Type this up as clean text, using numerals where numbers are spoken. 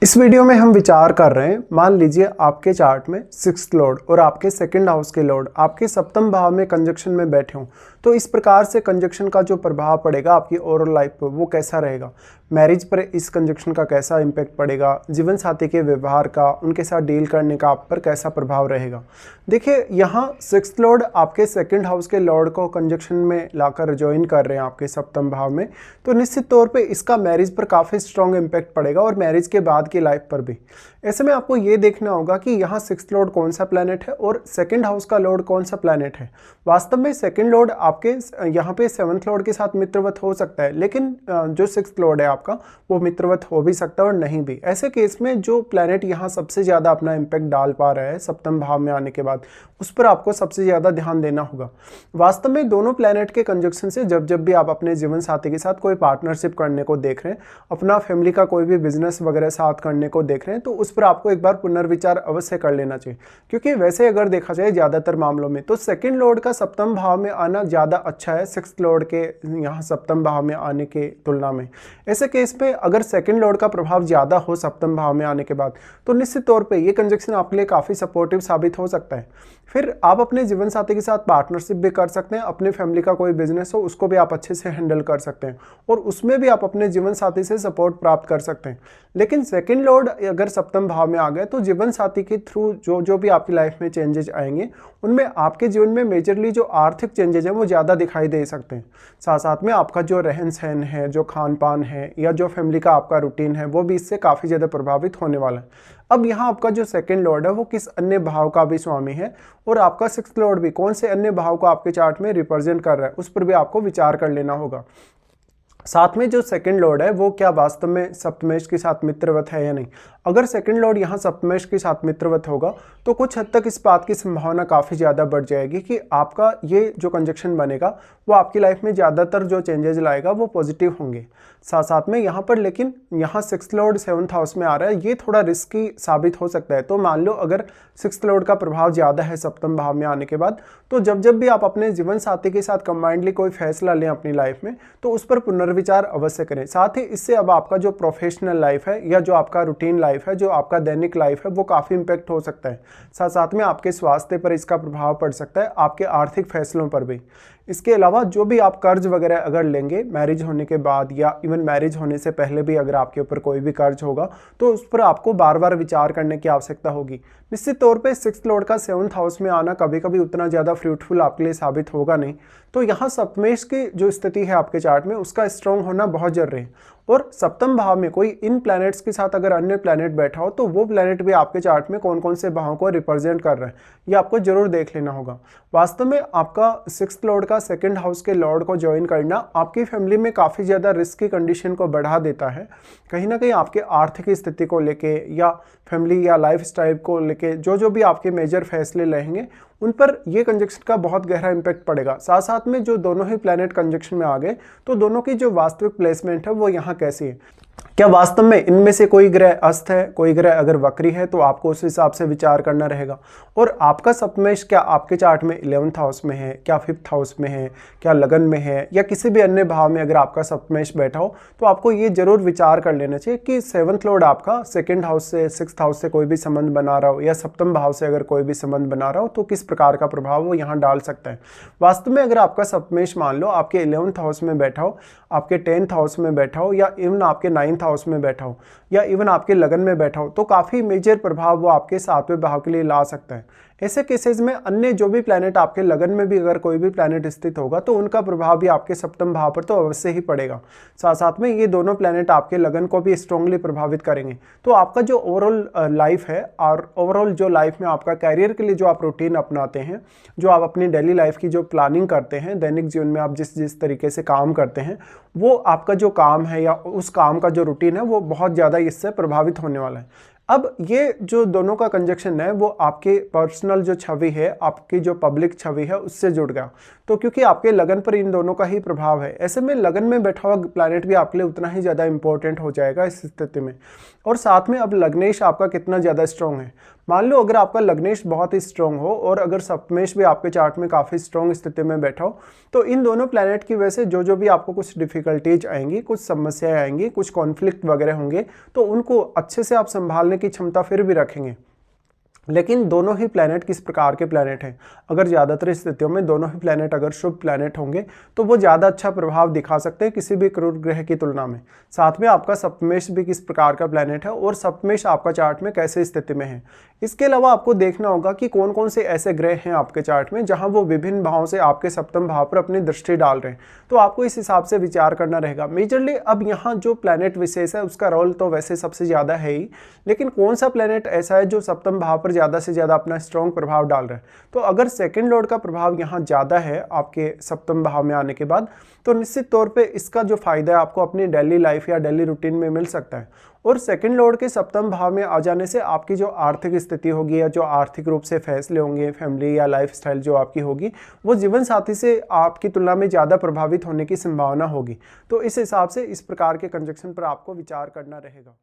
इस वीडियो में हम विचार कर रहे हैं, मान लीजिए आपके चार्ट में 6th लॉर्ड और आपके सेकंड हाउस के लॉर्ड आपके सप्तम भाव में कंजक्शन में बैठे हों, तो इस प्रकार से कंजक्शन का जो प्रभाव पड़ेगा आपकी ओवरऑल लाइफ पर वो कैसा रहेगा। मैरिज पर इस कंजक्शन का कैसा इम्पैक्ट पड़ेगा, जीवन साथी के व्यवहार का, उनके साथ डील करने का आप पर कैसा प्रभाव रहेगा। देखिए, यहाँ 6th लॉर्ड आपके सेकंड हाउस के लॉर्ड को कंजक्शन में लाकर ज्वाइन कर रहे हैं आपके सप्तम भाव में, तो निश्चित तौर पे इसका मैरिज पर काफ़ी स्ट्रॉन्ग इम्पैक्ट पड़ेगा और मैरिज के बाद की लाइफ पर भी। ऐसे में आपको ये देखना होगा कि यहाँ 6th लॉर्ड कौन सा प्लैनेट है और सेकंड हाउस का लॉर्ड कौन सा प्लैनेट है। वास्तव में सेकंड लॉर्ड आपके यहाँ पे 7th लॉर्ड के साथ मित्रवत हो सकता है, लेकिन जो 6th लॉर्ड है आपका वो मित्रवत हो भी सकता है और नहीं भी। ऐसे केस में जो प्लैनेट यहाँ सबसे ज़्यादा अपना इम्पैक्ट डाल पा रहा है सप्तम भाव में आने के बाद, उस पर आपको सबसे ज़्यादा ध्यान देना होगा। वास्तव में दोनों प्लैनेट के कंजक्शन से जब जब भी आप अपने जीवन साथी के साथ कोई पार्टनरशिप करने को देख रहे हैं, अपना फैमिली का कोई भी बिजनेस वगैरह साथ करने को देख रहे हैं, तो उस पर आपको एक बार पुनर्विचार अवश्य कर लेना चाहिए। क्योंकि वैसे अगर देखा जाए ज़्यादातर मामलों में तो सेकंड लॉर्ड का सप्तम भाव में आना ज़्यादा अच्छा है 6th लॉर्ड के यहाँ सप्तम भाव में आने के तुलना में। ऐसे केस पे अगर सेकंड लॉर्ड का प्रभाव ज़्यादा हो सप्तम भाव में आने के बाद, तो निश्चित तौर पे ये कंजक्शन आपके लिए काफ़ी सपोर्टिव साबित हो सकता है। फिर आप अपने जीवन साथी के साथ पार्टनरशिप भी कर सकते हैं, अपने फैमिली का कोई बिजनेस हो उसको भी आप अच्छे से हैंडल कर सकते हैं और उसमें भी आप अपने जीवन साथी से सपोर्ट प्राप्त कर सकते हैं। लेकिन सेकंड लॉर्ड अगर सप्तम भाव में आ गए तो जीवन साथी के थ्रू जो भी आपकी लाइफ में चेंजेस आएंगे, उनमें आपके जीवन में मेजरली जो आर्थिक चेंजेस हैं वो ज़्यादा दिखाई दे सकते हैं। साथ साथ में आपका जो रहन सहन है, जो खान पान है या जो फैमिली का आपका रूटीन है, वो भी इससे काफ़ी ज़्यादा प्रभावित होने वाला है। अब यहाँ आपका जो सेकंड लॉर्ड है वो किस अन्य भाव का भी स्वामी है और आपका 6th लॉर्ड भी कौन से अन्य भाव को आपके चार्ट में रिप्रेजेंट कर रहा है, उस पर भी आपको विचार कर लेना होगा। साथ में जो सेकंड लॉर्ड है वो क्या वास्तव में सप्तमेश के साथ मित्रवत है या नहीं। अगर सेकंड लॉर्ड यहाँ सप्तमेश के साथ मित्रवत होगा तो कुछ हद तक इस बात की संभावना काफ़ी ज़्यादा बढ़ जाएगी कि आपका ये जो कंजक्शन बनेगा वो आपकी लाइफ में ज़्यादातर जो चेंजेस लाएगा वो पॉजिटिव होंगे। साथ साथ में यहाँ पर लेकिन यहाँ 6th लॉर्ड 7th हाउस में आ रहा है, ये थोड़ा रिस्की साबित हो सकता है। तो मान लो अगर 6th लॉर्ड का प्रभाव ज़्यादा है सप्तम भाव में आने के बाद, तो जब भी आप अपने जीवन साथी के साथ कंबाइंडली कोई फैसला लें अपनी लाइफ में, तो उस पर पुनर्विचार अवश्य करें। साथ ही इससे अब आपका जो प्रोफेशनल लाइफ है या जो आपका रूटीन लाइफ है, जो आपका दैनिक लाइफ है, वो काफ़ी इम्पैक्ट हो सकता है। साथ साथ में आपके स्वास्थ्य पर इसका प्रभाव पड़ सकता है, आपके आर्थिक फैसलों पर भी। इसके अलावा जो भी आप कर्ज वगैरह अगर लेंगे मैरिज होने के बाद या इवन मैरिज होने से पहले भी अगर आपके ऊपर कोई भी कर्ज होगा, तो उस पर आपको बार बार विचार करने की आवश्यकता होगी। निश्चित तौर पे 6th लॉर्ड का 7th हाउस में आना कभी कभी उतना ज़्यादा फ्रूटफुल आपके लिए साबित होगा नहीं। तो यहाँ सप्तमेश की जो स्थिति है आपके चार्ट में उसका स्ट्रॉन्ग होना बहुत जरूरी है। और सप्तम भाव में कोई इन प्लैनेट्स के साथ अगर अन्य प्लैनेट बैठा हो तो वो प्लैनेट भी आपके चार्ट में कौन कौन से भावों को रिप्रेजेंट कर रहा है, ये आपको जरूर देख लेना होगा। वास्तव में आपका 6th लॉर्ड का सेकंड हाउस के लॉर्ड को ज्वाइन करना आपकी फैमिली में काफ़ी ज़्यादा रिस्की कंडीशन को बढ़ा देता है। कहीं ना कहीं आपके आर्थिक स्थिति को लेके या फैमिली या लाइफ स्टाइल को लेके जो भी आपके मेजर फैसले लेंगे उन पर ये कंजक्शन का बहुत गहरा इंपैक्ट पड़ेगा। साथ साथ में जो दोनों ही प्लैनेट कंजक्शन में आ गए तो दोनों की जो वास्तविक प्लेसमेंट है वो यहाँ कैसी है। क्या वास्तव में इनमें से कोई ग्रह अस्त है, कोई ग्रह अगर वक्री है, तो आपको उस हिसाब से विचार करना रहेगा। और आपका सप्तमेश क्या आपके चार्ट में 11th हाउस में है, क्या 5th हाउस में है, क्या लगन में है, या किसी भी अन्य भाव में अगर आपका सप्तमेश बैठा हो, तो आपको ये जरूर विचार कर लेना चाहिए कि 7th लॉर्ड आपका सेकंड हाउस से 6th हाउस से कोई भी संबंध बना रहा हो या सप्तम भाव से अगर कोई भी संबंध बना रहा हो तो किस प्रकार का प्रभाव वो यहाँ डाल सकता है। वास्तव में अगर आपका सप्तमेश मान लो आपके 11th हाउस में बैठा हो, आपके 10th हाउस में बैठा हो या इवन आपके 9th हाउस में बैठा हो या इवन आपके लगन में बैठा हो, तो काफ़ी मेजर प्रभाव वो आपके 7वें भाव के लिए ला सकता है। ऐसे केसेस में अन्य जो भी प्लैनेट आपके लगन में भी अगर कोई भी प्लैनेट स्थित होगा तो उनका प्रभाव भी आपके सप्तम भाव पर तो अवश्य ही पड़ेगा। साथ साथ में ये दोनों प्लैनेट आपके लगन को भी स्ट्रांगली प्रभावित करेंगे। तो आपका जो ओवरऑल लाइफ है और ओवरऑल जो लाइफ में आपका कैरियर के लिए जो आप रूटीन अपनाते हैं, जो आप अपनी डेली लाइफ की जो प्लानिंग करते हैं, दैनिक जीवन में आप जिस तरीके से काम करते हैं, वो आपका जो काम है या उस काम का जो रूटीन है वो बहुत ज़्यादा इससे प्रभावित होने वाला है। अब ये जो दोनों का कंजक्शन है वो आपके पर्सनल जो छवि है, आपकी जो पब्लिक छवि है, उससे जुड़ गया। तो क्योंकि आपके लगन पर इन दोनों का ही प्रभाव है, ऐसे में लगन में बैठा हुआ प्लैनेट भी आपके लिए उतना ही ज़्यादा इंपॉर्टेंट हो जाएगा इस स्थिति में। और साथ में अब लग्नेश आपका कितना ज़्यादा स्ट्रॉन्ग है। मान लो अगर आपका लग्नेश बहुत ही स्ट्रांग हो और अगर सप्तमेश भी आपके चार्ट में काफ़ी स्ट्रांग स्थिति में बैठा हो, तो इन दोनों प्लैनेट की वजह से जो भी आपको कुछ डिफिकल्टीज आएंगी, कुछ समस्याएं आएंगी, कुछ कॉन्फ्लिक्ट वगैरह होंगे, तो उनको अच्छे से आप संभालने की क्षमता फिर भी रखेंगे। लेकिन दोनों ही प्लैनेट किस प्रकार के प्लैनेट हैं? अगर ज़्यादातर स्थितियों में दोनों ही प्लैनेट अगर शुभ प्लैनेट होंगे तो वो ज़्यादा अच्छा प्रभाव दिखा सकते हैं किसी भी क्रूर ग्रह की तुलना में। साथ में आपका सप्तमेश भी किस प्रकार का प्लैनेट है और सप्तमेश आपका चार्ट में कैसे स्थिति में है। इसके अलावा आपको देखना होगा कि कौन कौन से ऐसे ग्रह हैं आपके चार्ट में जहाँ वो विभिन्न भावों से आपके सप्तम भाव पर अपनी दृष्टि डाल रहे हैं, तो आपको इस हिसाब से विचार करना रहेगा। मेजरली अब यहाँ जो प्लैनेट विशेष है उसका रोल तो वैसे सबसे ज़्यादा है ही, लेकिन कौन सा प्लैनेट ऐसा है जो सप्तम भाव पर ज़्यादा से ज़्यादा अपना स्ट्रॉन्ग प्रभाव डाल रहा है। तो अगर सेकंड लॉर्ड का प्रभाव यहाँ ज़्यादा है आपके सप्तम भाव में आने के बाद, तो निश्चित तौर पे इसका जो फायदा है आपको अपनी डेली लाइफ या डेली रूटीन में मिल सकता है। और सेकंड लॉर्ड के सप्तम भाव में आ जाने से आपकी जो आर्थिक स्थिति होगी या जो आर्थिक रूप से फैसले होंगे, फैमिली या लाइफस्टाइल जो आपकी होगी, वो जीवन साथी से आपकी तुलना में ज़्यादा प्रभावित होने की संभावना होगी। तो इस हिसाब से इस प्रकार के कंजक्शन पर आपको विचार करना रहेगा।